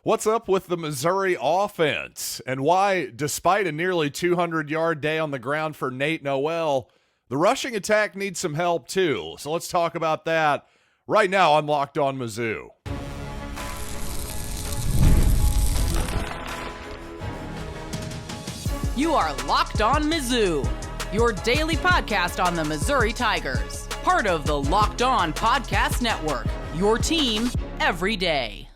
What's up with the Missouri offense and why, despite a nearly 200-yard day on the ground for Nate Noel, the rushing attack needs some help too? So let's talk about that right now on Locked On Mizzou. You are Locked On Mizzou, your daily podcast on the Missouri Tigers. Part of the Locked On Podcast Network, your team every day.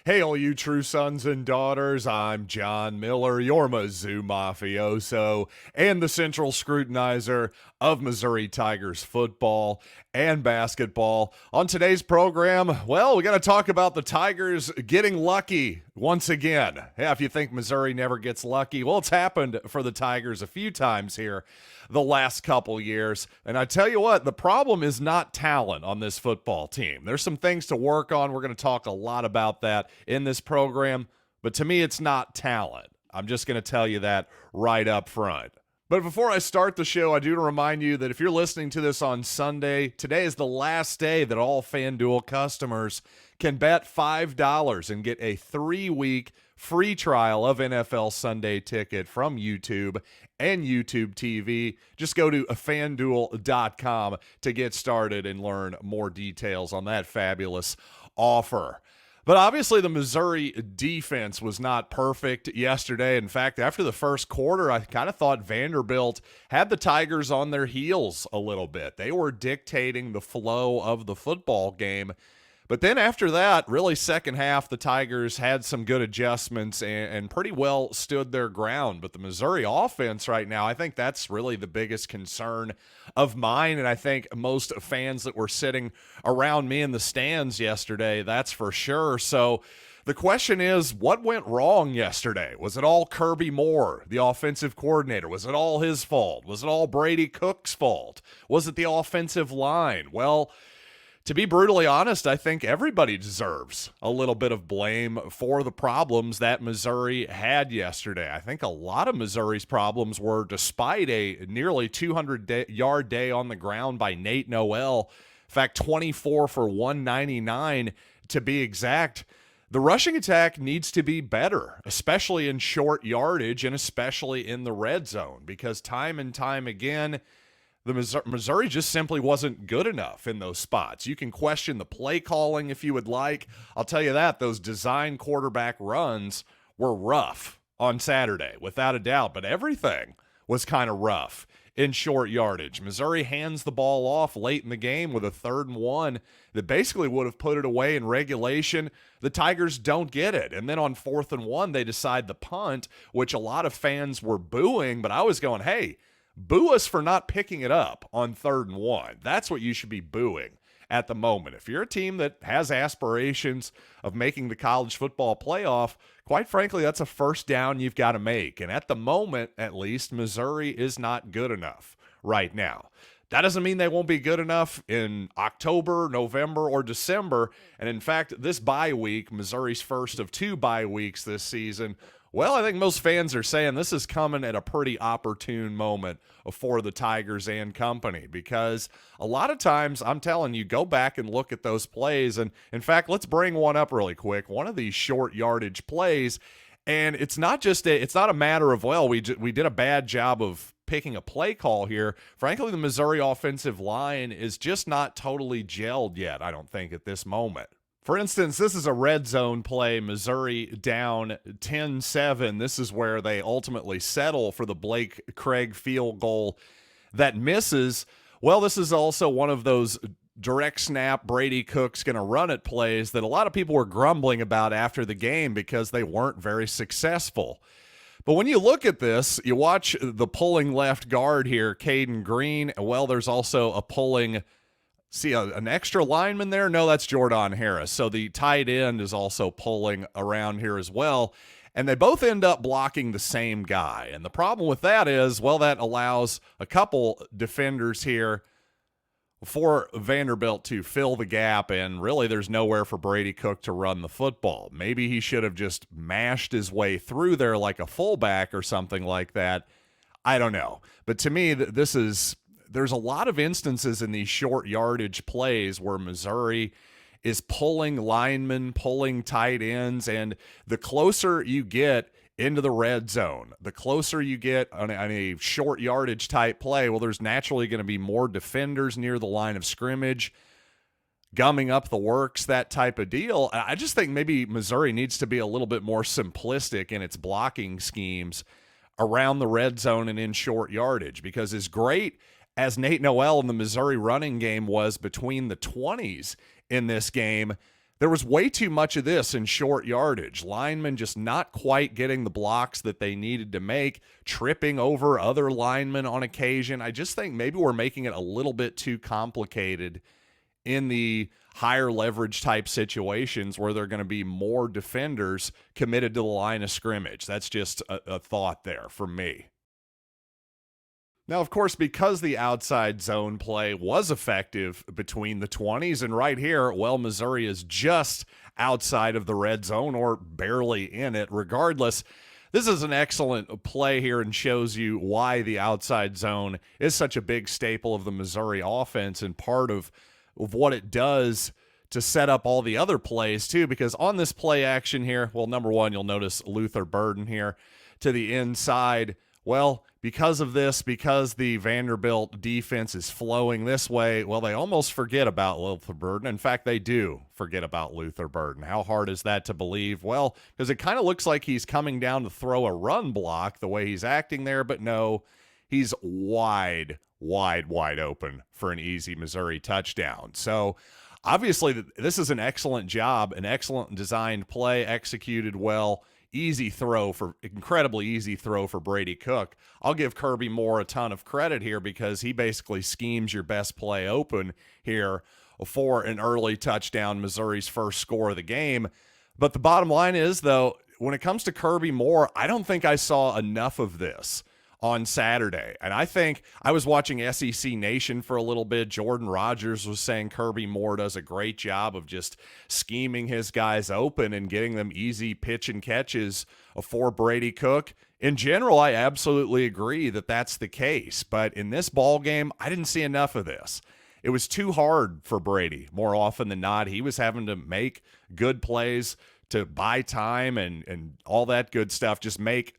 Hey, all you true sons and daughters, I'm John Miller, your Mizzou mafioso and the central scrutinizer of Missouri Tigers football and basketball. On today's program, well, we got to talk about the Tigers getting lucky once again. Yeah, if you think Missouri never gets lucky, well, it's happened for the Tigers a few times here the last couple years. And I tell you what, the problem is not talent on this football team. There's some things to work on. We're going to talk a lot about that in this program. But to me, it's not talent. I'm just going to tell you that right up front. But before I start the show, I do remind you that if you're listening to this on Sunday, today is the last day that all FanDuel customers can bet $5 and get a 3-week free trial of NFL Sunday Ticket from YouTube and YouTube TV. Just go to FanDuel.com to get started and learn more details on that fabulous offer. But obviously the Missouri defense was not perfect yesterday. In fact, after the first quarter, I kind of thought Vanderbilt had the Tigers on their heels a little bit. They were dictating the flow of the football game. But then after that, really second half, the Tigers had some good adjustments and pretty well stood their ground. But the Missouri offense right now, I think that's really the biggest concern of mine. And I think most fans that were sitting around me in the stands yesterday, that's for sure. So the question is, what went wrong yesterday? Was it all Kirby Moore, the offensive coordinator? Was it all his fault? Was it all Brady Cook's fault? Was it the offensive line? Well, to be brutally honest, I think everybody deserves a little bit of blame for the problems that Missouri had yesterday. I think a lot of Missouri's problems were, despite a nearly 200-yard day on the ground by Nate Noel, in fact, 24 for 199 to be exact, the rushing attack needs to be better, especially in short yardage and especially in the red zone, because time and time again, the Missouri just simply wasn't good enough in those spots. You can question the play calling if you would like. I'll tell you that those design quarterback runs were rough on Saturday, without a doubt, but everything was kind of rough in short yardage. Missouri hands the ball off late in the game with a 3rd and 1 that basically would have put it away in regulation. The Tigers don't get it. And then on 4th and 1, they decide the punt, which a lot of fans were booing, but I was going, hey, boo us for not picking it up on 3rd and 1. That's what you should be booing at the moment. If you're a team that has aspirations of making the college football playoff, quite frankly, that's a first down you've got to make. And at the moment, at least, Missouri is not good enough right now. That doesn't mean they won't be good enough in October, November, or December. And in fact, this bye week, Missouri's first of 2 bye weeks this season, well, I think most fans are saying this is coming at a pretty opportune moment for the Tigers and company, because a lot of times, I'm telling you, go back and look at those plays. And in fact, let's bring one up really quick. One of these short yardage plays, and it's not a matter of, well, we did a bad job of picking a play call here. Frankly, the Missouri offensive line is just not totally gelled yet, I don't think, at this moment. For instance, this is a red zone play, Missouri down 10-7. This is where they ultimately settle for the Blake Craig field goal that misses. Well, this is also one of those direct snap Brady Cook's going to run it plays that a lot of people were grumbling about after the game because they weren't very successful. But when you look at this, you watch the pulling left guard here, Caden Green. Well, there's also a pulling an extra lineman there? No, that's Jordan Harris. So the tight end is also pulling around here as well. And they both end up blocking the same guy. And the problem with that is, well, that allows a couple defenders here for Vanderbilt to fill the gap. And really, there's nowhere for Brady Cook to run the football. Maybe he should have just mashed his way through there like a fullback or something like that. I don't know. But to me, there's a lot of instances in these short yardage plays where Missouri is pulling linemen, pulling tight ends, and the closer you get into the red zone, the closer you get on a short yardage type play, well, there's naturally going to be more defenders near the line of scrimmage, gumming up the works, that type of deal. I just think maybe Missouri needs to be a little bit more simplistic in its blocking schemes around the red zone and in short yardage, because as great as Nate Noel in the Missouri running game was between the 20s in this game, there was way too much of this in short yardage. Linemen just not quite getting the blocks that they needed to make, tripping over other linemen on occasion. I just think maybe we're making it a little bit too complicated in the higher leverage type situations where there are going to be more defenders committed to the line of scrimmage. That's just a thought there for me. Now, of course, because the outside zone play was effective between the 20s, and right here, well, Missouri is just outside of the red zone or barely in it. Regardless, this is an excellent play here and shows you why the outside zone is such a big staple of the Missouri offense and part of what it does to set up all the other plays too, because on this play action here, well, number one, you'll notice Luther Burden here to the inside. Well, because of this, because the Vanderbilt defense is flowing this way, well, they almost forget about Luther Burden. In fact, they do forget about Luther Burden. How hard is that to believe? Well, because it kind of looks like he's coming down to throw a run block the way he's acting there, but no, he's wide open for an easy Missouri touchdown. So obviously this is an excellent job, an excellent designed play, executed well. Incredibly easy throw for Brady Cook. I'll give Kirby Moore a ton of credit here because he basically schemes your best play open here for an early touchdown, Missouri's first score of the game. But the bottom line is, though, when it comes to Kirby Moore, I don't think I saw enough of this on Saturday. And I think I was watching SEC Nation for a little bit. Jordan Rogers was saying Kirby Moore does a great job of just scheming his guys open and getting them easy pitch and catches for Brady Cook. In general, I absolutely agree that that's the case. But in this ball game, I didn't see enough of this. It was too hard for Brady more often than not. He was having to make good plays to buy time and all that good stuff. Just make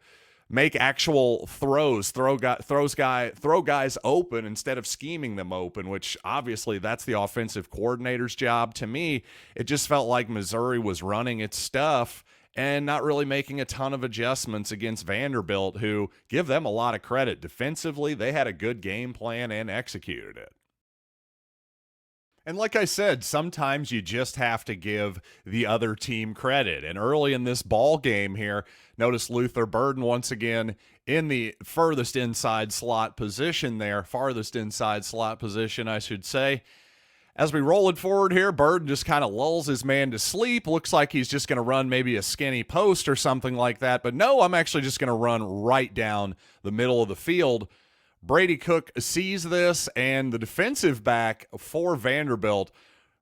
actual throws, throw guys open instead of scheming them open, which obviously that's the offensive coordinator's job. To me, it just felt like Missouri was running its stuff and not really making a ton of adjustments against Vanderbilt, who, give them a lot of credit. Defensively, they had a good game plan and executed it. And like I said, sometimes you just have to give the other team credit. And early in this ball game here, notice Luther Burden once again in the farthest inside slot position, I should say. As we roll it forward here, Burden just kind of lulls his man to sleep. Looks like he's just going to run maybe a skinny post or something like that. But no, I'm actually just going to run right down the middle of the field. Brady Cook sees this, and the defensive back for Vanderbilt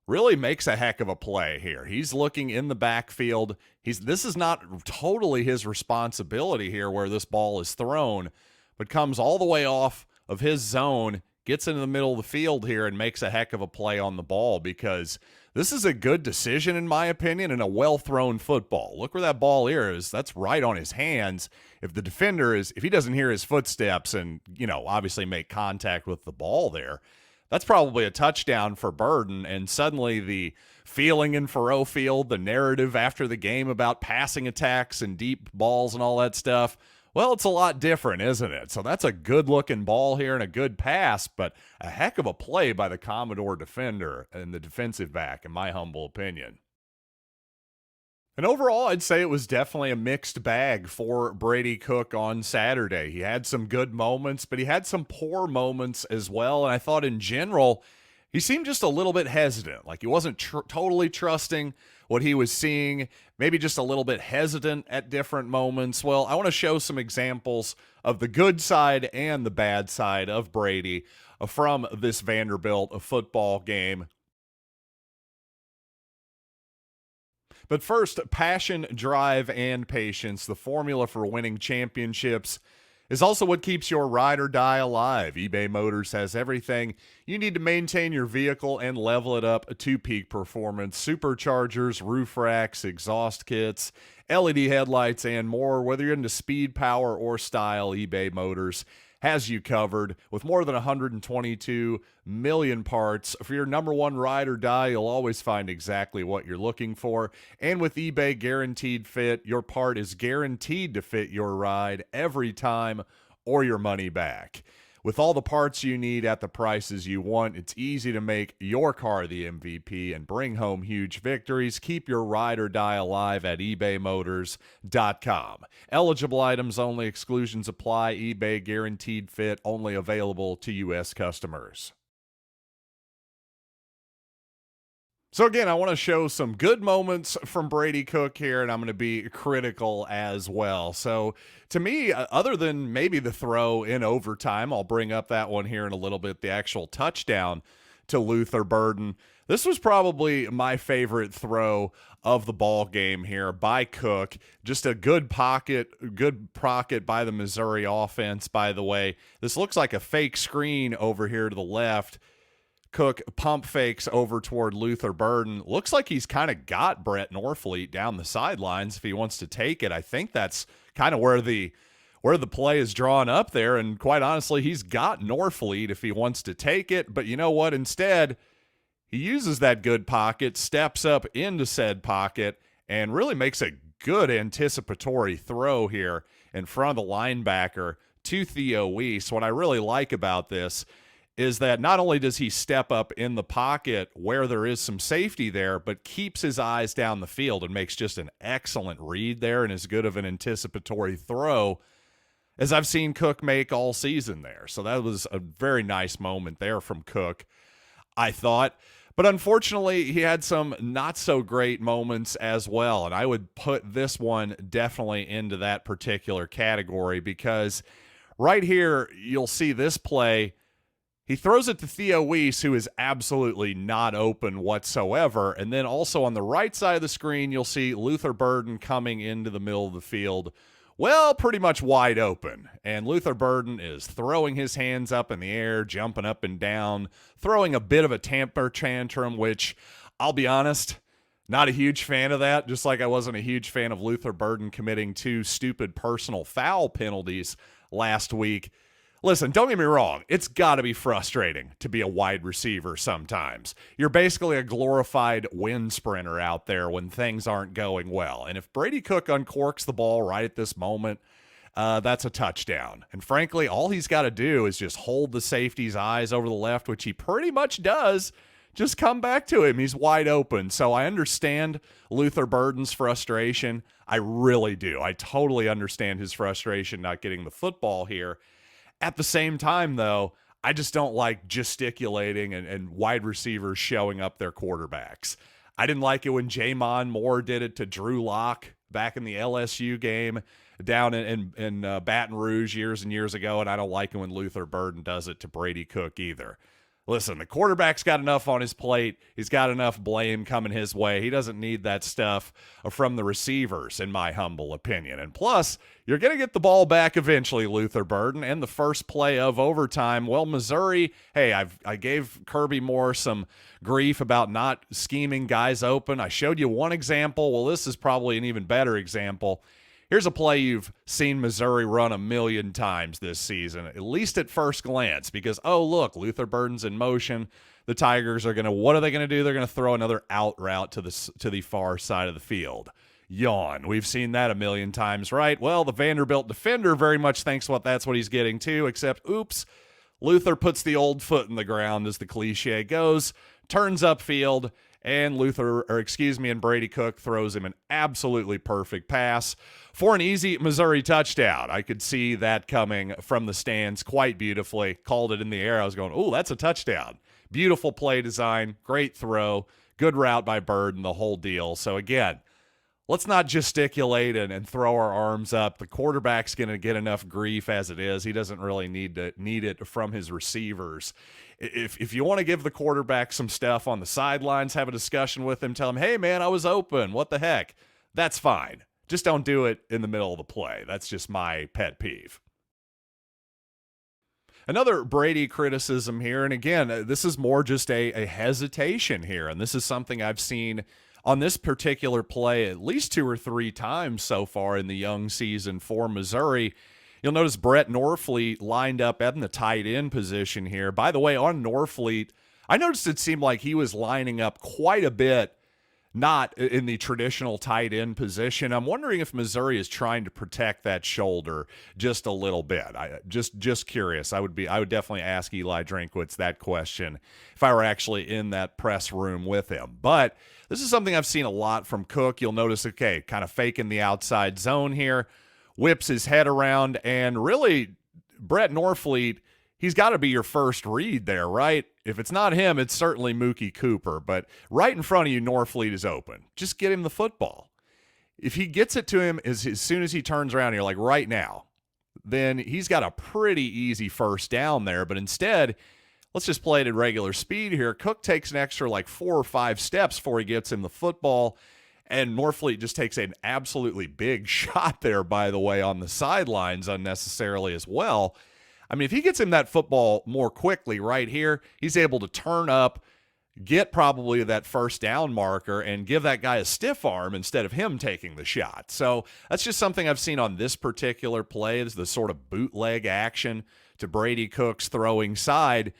really makes a heck of a play here. He's looking in the backfield. This is not totally his responsibility here where this ball is thrown, but comes all the way off of his zone, gets into the middle of the field here, and makes a heck of a play on the ball, because this is a good decision, in my opinion, and a well-thrown football. Look where that ball is. That's right on his hands. If he doesn't hear his footsteps and, obviously make contact with the ball there, that's probably a touchdown for Burden. And suddenly the feeling in Faurot Field, the narrative after the game about passing attacks and deep balls and all that stuff, well, it's a lot different, isn't it? So that's a good-looking ball here and a good pass, but a heck of a play by the Commodore defender and the defensive back, in my humble opinion. And overall, I'd say it was definitely a mixed bag for Brady Cook on Saturday. He had some good moments, but he had some poor moments as well. And I thought in general, he seemed just a little bit hesitant. Like he wasn't totally trusting what he was seeing, maybe just a little bit hesitant at different moments. Well, I want to show some examples of the good side and the bad side of Brady from this Vanderbilt football game. But first, passion, drive, and patience, the formula for winning championships. is also what keeps your ride or die alive. eBay Motors has everything you need to maintain your vehicle and level it up to peak performance. Superchargers, roof racks, exhaust kits, LED headlights, and more. Whether you're into speed, power, or style, eBay Motors has you covered. With more than 122 million parts for your number one ride or die, you'll always find exactly what you're looking for. And with eBay Guaranteed Fit, your part is guaranteed to fit your ride every time or your money back. With all the parts you need at the prices you want, it's easy to make your car the MVP and bring home huge victories. Keep your ride or die alive at ebaymotors.com. Eligible items only, exclusions apply. eBay Guaranteed Fit only available to U.S. customers. So again, I want to show some good moments from Brady Cook here, and I'm going to be critical as well. So to me, other than maybe the throw in overtime, I'll bring up that one here in a little bit, the actual touchdown to Luther Burden. This was probably my favorite throw of the ball game here by Cook. Just a good pocket by the Missouri offense, by the way. This looks like a fake screen over here to the left. Cook pump fakes over toward Luther Burden. Looks like he's kind of got Brett Norfleet down the sidelines if he wants to take it. I think that's kind of where the play is drawn up there, and quite honestly, he's got Norfleet if he wants to take it. But you know what? Instead, he uses that good pocket, steps up into said pocket, and really makes a good anticipatory throw here in front of the linebacker to Theo Wease. What I really like about this is that not only does he step up in the pocket where there is some safety there, but keeps his eyes down the field and makes just an excellent read there and as good of an anticipatory throw as I've seen Cook make all season there. So that was a very nice moment there from Cook, I thought. But unfortunately, he had some not so great moments as well. And I would put this one definitely into that particular category because right here, you'll see this play. He throws it to Theo Wease, who is absolutely not open whatsoever. And then also on the right side of the screen, you'll see Luther Burden coming into the middle of the field, well, pretty much wide open. And Luther Burden is throwing his hands up in the air, jumping up and down, throwing a bit of a temper tantrum, which I'll be honest, not a huge fan of that, just like I wasn't a huge fan of Luther Burden committing 2 stupid personal foul penalties last week. Listen, don't get me wrong. It's got to be frustrating to be a wide receiver sometimes. You're basically a glorified wind sprinter out there when things aren't going well. And if Brady Cook uncorks the ball right at this moment, that's a touchdown. And frankly, all he's got to do is just hold the safety's eyes over the left, which he pretty much does. Just come back to him. He's wide open. So I understand Luther Burden's frustration. I really do. I totally understand his frustration not getting the football here. At the same time, though, I just don't like gesticulating and wide receivers showing up their quarterbacks. I didn't like it when Jamon Moore did it to Drew Lock back in the LSU game down in Baton Rouge years and years ago, and I don't like it when Luther Burden does it to Brady Cook either. Listen, the quarterback's got enough on his plate. He's got enough blame coming his way. He doesn't need that stuff from the receivers, in my humble opinion. And plus, you're going to get the ball back eventually, Luther Burden, and the first play of overtime. Well, Missouri, hey, I gave Kirby Moore some grief about not scheming guys open. I showed you one example. Well, this is probably an even better example. Here's a play you've seen Missouri run a million times this season, at least at first glance, because, oh, look, Luther Burden's in motion. The Tigers are going to, what are they going to do? They're going to throw another out route to the far side of the field. Yawn. We've seen that a million times, right? Well, the Vanderbilt defender very much thinks that's what he's getting to, except, oops, Luther puts the old foot in the ground, as the cliche goes, turns upfield, and Brady Cook throws him an absolutely perfect pass for an easy Missouri touchdown. I could see that coming from the stands quite beautifully. Called it in the air. I was going, oh, that's a touchdown. Beautiful play design, great throw, good route by Bird and the whole deal. So again, let's not gesticulate and throw our arms up. The quarterback's going to get enough grief as it is. He doesn't really need it from his receivers. If you want to give the quarterback some stuff on the sidelines, have a discussion with him, tell him, hey, man, I was open. What the heck? That's fine. Just don't do it in the middle of the play. That's just my pet peeve. Another Brady criticism here, and again, this is more just a hesitation here, and this is something I've seen on this particular play at least 2 or 3 times so far in the young season for Missouri. You'll notice Brett Norfleet lined up in the tight end position here. By the way, on Norfleet, I noticed it seemed like he was lining up quite a bit not in the traditional tight end position. I'm wondering if Missouri is trying to protect that shoulder just a little bit. Just curious. I would definitely ask Eli Drinkwitz that question if I were actually in that press room with him. But this is something I've seen a lot from Cook. You'll notice, okay, kind of faking the outside zone here, whips his head around, and really Brett Norfleet, he's got to be your first read there, right? If it's not him, it's certainly Mookie Cooper. But right in front of you, Norfleet is open. Just get him the football. If he gets it to him as soon as he turns around here, like right now, then he's got a pretty easy first down there. But instead, let's just play it at regular speed here. Cook takes an extra like 4 or 5 steps before he gets him the football. And Norfleet just takes an absolutely big shot there, by the way, on the sidelines unnecessarily as well. I mean, if he gets him that football more quickly right here, he's able to turn up, get probably that first down marker, and give that guy a stiff arm instead of him taking the shot. So that's just something I've seen on this particular play, is the sort of bootleg action to Brady Cook's throwing side.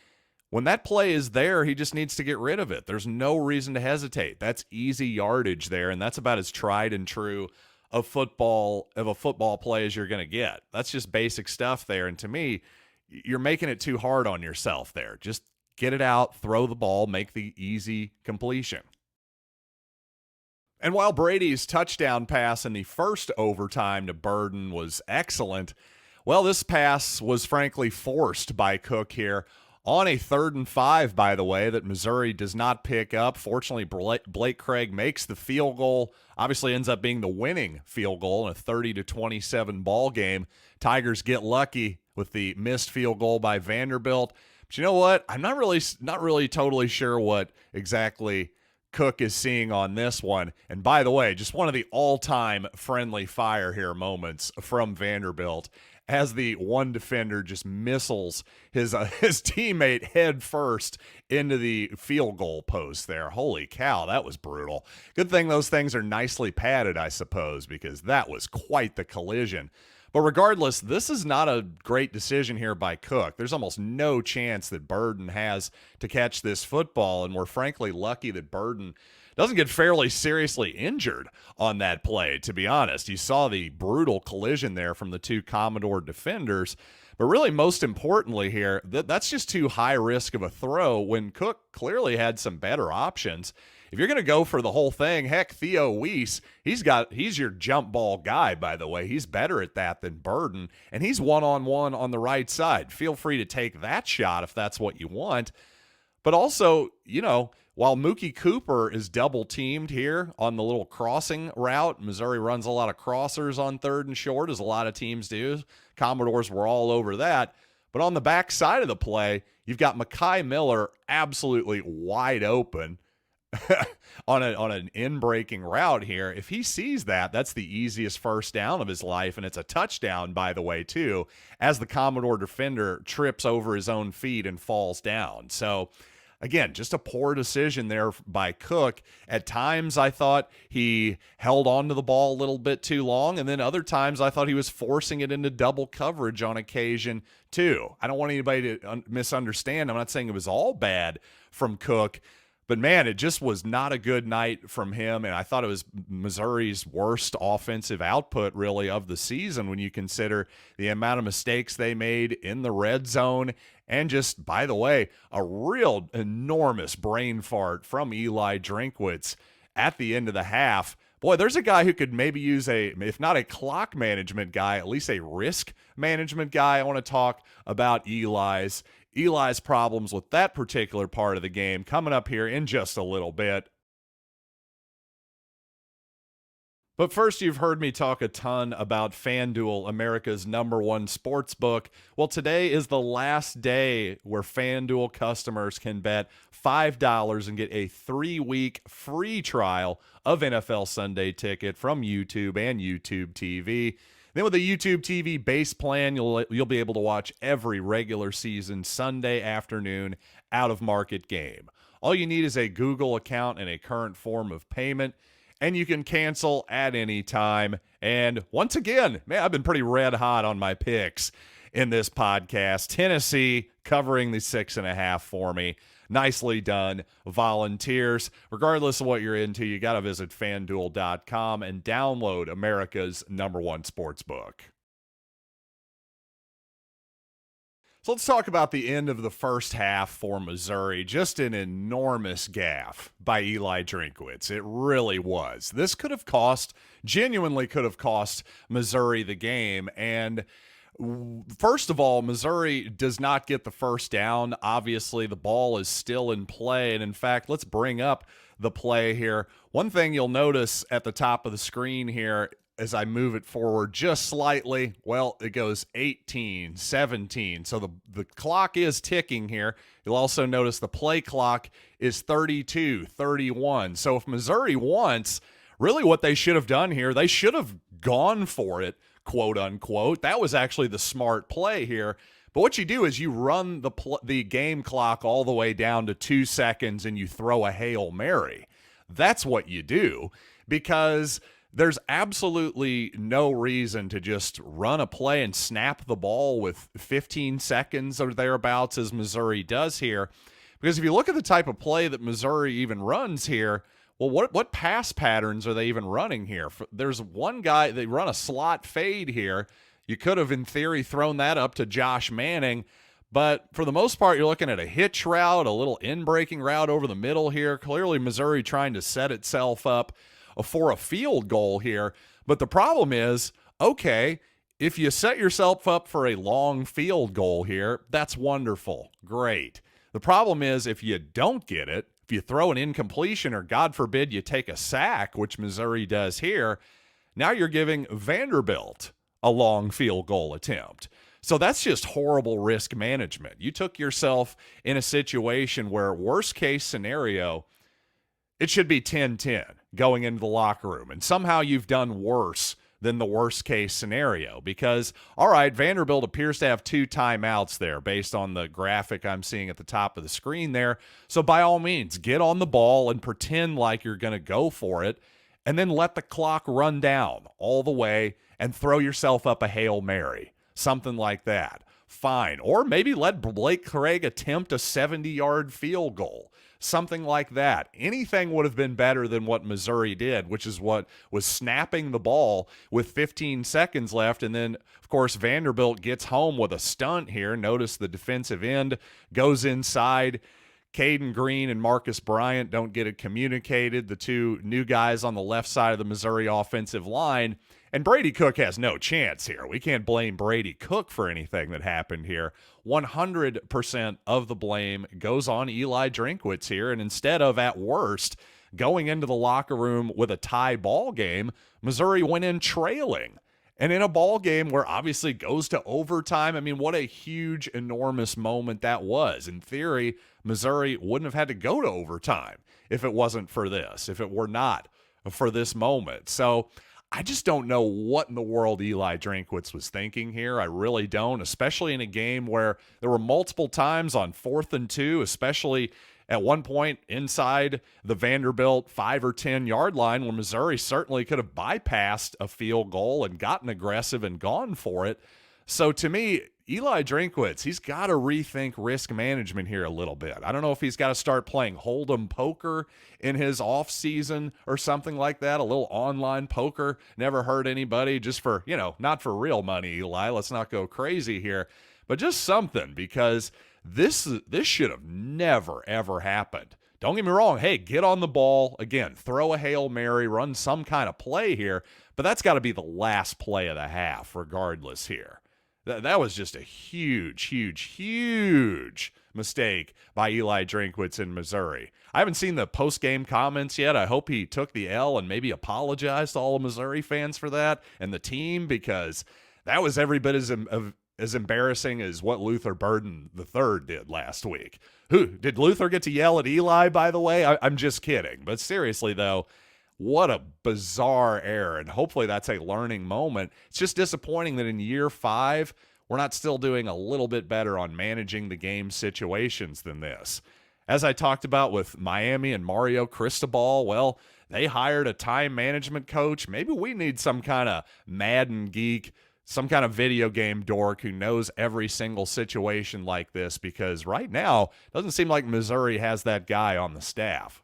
When that play is there, he just needs to get rid of it. There's no reason to hesitate. That's easy yardage there, and that's about as tried and true of a football play as you're going to get. That's just basic stuff there. And to me, you're making it too hard on yourself there. Just get it out, throw the ball, make the easy completion. And while Brady's touchdown pass in the first overtime to Burden was excellent, well, this pass was frankly forced by Cook here on a 3rd and 5, by the way, that Missouri does not pick up. Fortunately, Blake Craig makes the field goal. Obviously ends up being the winning field goal in a 30-27 ball game. Tigers get lucky with the missed field goal by Vanderbilt. But you know what? I'm not really totally sure what exactly Cook is seeing on this one. And by the way, just one of the all-time friendly fire here moments from Vanderbilt, as the one defender just missiles his teammate head first into the field goal post there. Holy cow, that was brutal. Good thing those things are nicely padded, I suppose, because that was quite the collision. But regardless, this is not a great decision here by Cook. There's almost no chance that Burden has to catch this football, and we're frankly lucky that Burden doesn't get fairly seriously injured on that play, to be honest. You saw the brutal collision there from the 2 Commodore defenders. But really, most importantly here, that's just too high risk of a throw when Cook clearly had some better options. If you're going to go for the whole thing, heck, Theo Wease, he's your jump ball guy, by the way. He's better at that than Burden, and he's one-on-one on the right side. Feel free to take that shot if that's what you want. But also, while Mookie Cooper is double-teamed here on the little crossing route, Missouri runs a lot of crossers on 3rd and short, as a lot of teams do. Commodores were all over that. But on the back side of the play, you've got Mekhi Miller absolutely wide open on an in-breaking route here. If he sees that, that's the easiest first down of his life, and it's a touchdown, by the way, too, as the Commodore defender trips over his own feet and falls down. So again, just a poor decision there by Cook. At times, I thought he held on to the ball a little bit too long, and then other times I thought he was forcing it into double coverage on occasion, too. I don't want anybody to misunderstand. I'm not saying it was all bad from Cook, but man, it just was not a good night from him, and I thought it was Missouri's worst offensive output, really, of the season when you consider the amount of mistakes they made in the red zone. And just, by the way, a real enormous brain fart from Eli Drinkwitz at the end of the half. Boy, there's a guy who could maybe use if not a clock management guy, at least a risk management guy. I want to talk about Eli's problems with that particular part of the game coming up here in just a little bit. But first, you've heard me talk a ton about FanDuel, America's #1 sports book. Well, today is the last day where FanDuel customers can bet $5 and get a 3-week free trial of NFL Sunday Ticket from YouTube and YouTube TV. Then with the YouTube TV base plan, you'll be able to watch every regular season Sunday afternoon out-of-market game. All you need is a Google account and a current form of payment, and you can cancel at any time. And once again, man, I've been pretty red hot on my picks in this podcast. Tennessee covering the 6.5 for me. Nicely done, Volunteers. Regardless of what you're into, you got to visit FanDuel.com and download America's #1 sportsbook. So let's talk about the end of the first half for Missouri. Just an enormous gaffe by Eli Drinkwitz. It really was. This genuinely could have cost Missouri the game. And first of all, Missouri does not get the first down. Obviously, the ball is still in play. And in fact, let's bring up the play here. One thing you'll notice at the top of the screen here as I move it forward just slightly, well, it goes 18, 17. So the clock is ticking here. You'll also notice the play clock is 32, 31. So if Missouri wants, really what they should have done here, they should have gone for it, quote unquote. That was actually the smart play here. But what you do is you run the game clock all the way down to 2 seconds and you throw a Hail Mary. That's what you do, because there's absolutely no reason to just run a play and snap the ball with 15 seconds or thereabouts as Missouri does here. Because if you look at the type of play that Missouri even runs here, well, what pass patterns are they even running here? There's one guy, they run a slot fade here. You could have, in theory, thrown that up to Josh Manning. But for the most part, you're looking at a hitch route, a little in-breaking route over the middle here. Clearly, Missouri trying to set itself up for a field goal here. But the problem is, okay, if you set yourself up for a long field goal here, that's wonderful. Great. The problem is if you don't get it, if you throw an incompletion or, God forbid, you take a sack, which Missouri does here, now you're giving Vanderbilt a long field goal attempt. So that's just horrible risk management. You took yourself in a situation where, worst case scenario, it should be 10-10 going into the locker room. And somehow you've done worse than the worst case scenario because, all right, Vanderbilt appears to have 2 timeouts there based on the graphic I'm seeing at the top of the screen there. So by all means, get on the ball and pretend like you're going to go for it, and then let the clock run down all the way and throw yourself up a Hail Mary, something like that. Fine. Or maybe let Blake Craig attempt a 70-yard field goal. Something like that. Anything would have been better than what Missouri did, which is what was snapping the ball with 15 seconds left. And then, of course, Vanderbilt gets home with a stunt here. Notice the defensive end goes inside. Caden Green and Marcus Bryant don't get it communicated, the 2 new guys on the left side of the Missouri offensive line. And Brady Cook has no chance here. We can't blame Brady Cook for anything that happened here. 100% of the blame goes on Eli Drinkwitz here. And instead of, at worst, going into the locker room with a tie ball game, Missouri went in trailing. And in a ball game where obviously goes to overtime, I mean, what a huge, enormous moment that was. In theory, Missouri wouldn't have had to go to overtime if it wasn't for this, if it were not for this moment. So I just don't know what in the world Eli Drinkwitz was thinking here. I really don't, especially in a game where there were multiple times on 4th and 2, especially at one point inside the Vanderbilt 5 or 10 yard line where Missouri certainly could have bypassed a field goal and gotten aggressive and gone for it. So to me, Eli Drinkwitz, he's got to rethink risk management here a little bit. I don't know if he's got to start playing Hold'em poker in his off season or something like that. A little online poker never hurt anybody, just for, not for real money, Eli. Let's not go crazy here, but just something, because this should have never, ever happened. Don't get me wrong. Hey, get on the ball. Again, throw a Hail Mary, run some kind of play here, but that's got to be the last play of the half regardless here. That was just a huge, huge, huge mistake by Eli Drinkwitz in Missouri. I haven't seen the post-game comments yet. I hope he took the L and maybe apologized to all of Missouri fans for that and the team, because that was every bit as embarrassing as what Luther Burden III did last week. Did Luther get to yell at Eli, by the way? I'm just kidding. But seriously, though, What a bizarre error, and hopefully that's a learning moment. It's just disappointing that in year 5, we're not still doing a little bit better on managing the game situations than this. As I talked about with Miami and Mario Cristobal, well, they hired a time management coach. Maybe we need some kind of Madden geek, some kind of video game dork who knows every single situation like this, because right now, it doesn't seem like Missouri has that guy on the staff.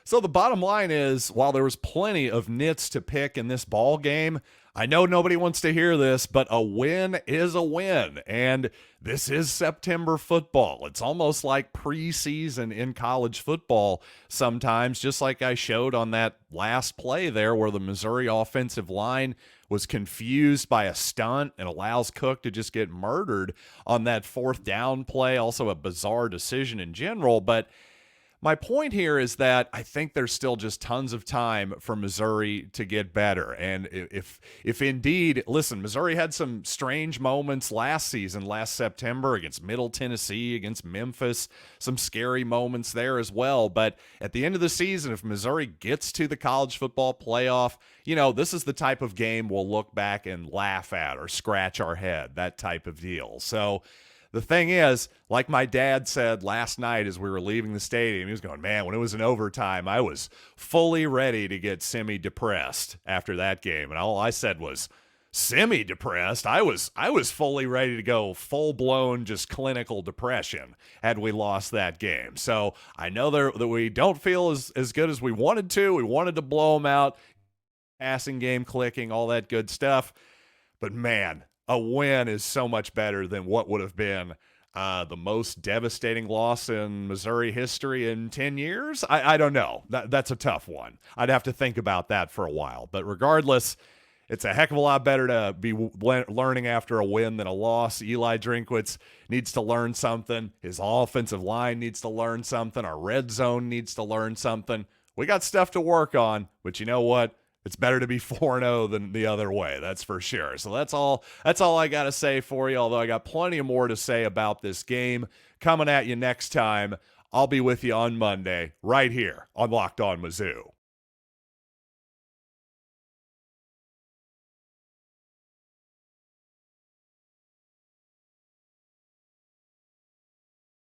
So the bottom line is, while there was plenty of nits to pick in this ball game, I know nobody wants to hear this, but a win is a win, and this is September football. It's almost like preseason in college football sometimes, just like I showed on that last play there where the Missouri offensive line was confused by a stunt and allows Cook to just get murdered on that 4th down play. Also a bizarre decision in general, but my point here is that I think there's still just tons of time for Missouri to get better. And if indeed, listen, Missouri had some strange moments last season, last September, against Middle Tennessee, against Memphis, some scary moments there as well. But at the end of the season, if Missouri gets to the college football playoff, this is the type of game we'll look back and laugh at or scratch our head, that type of deal. So the thing is, like my dad said last night as we were leaving the stadium, he was going, man, when it was in overtime, I was fully ready to get semi-depressed after that game. And all I said was, semi-depressed? I was fully ready to go full-blown just clinical depression had we lost that game. So I know that we don't feel as good as we wanted to. We wanted to blow them out, passing game clicking, all that good stuff. But man, a win is so much better than what would have been the most devastating loss in Missouri history in 10 years. I don't know. That's a tough one. I'd have to think about that for a while. But regardless, it's a heck of a lot better to be learning after a win than a loss. Eli Drinkwitz needs to learn something. His offensive line needs to learn something. Our red zone needs to learn something. We got stuff to work on, but you know what? It's better to be 4-0 than the other way, that's for sure. So that's all I got to say for you, although I got plenty more to say about this game coming at you next time. I'll be with you on Monday right here on Locked On Mizzou.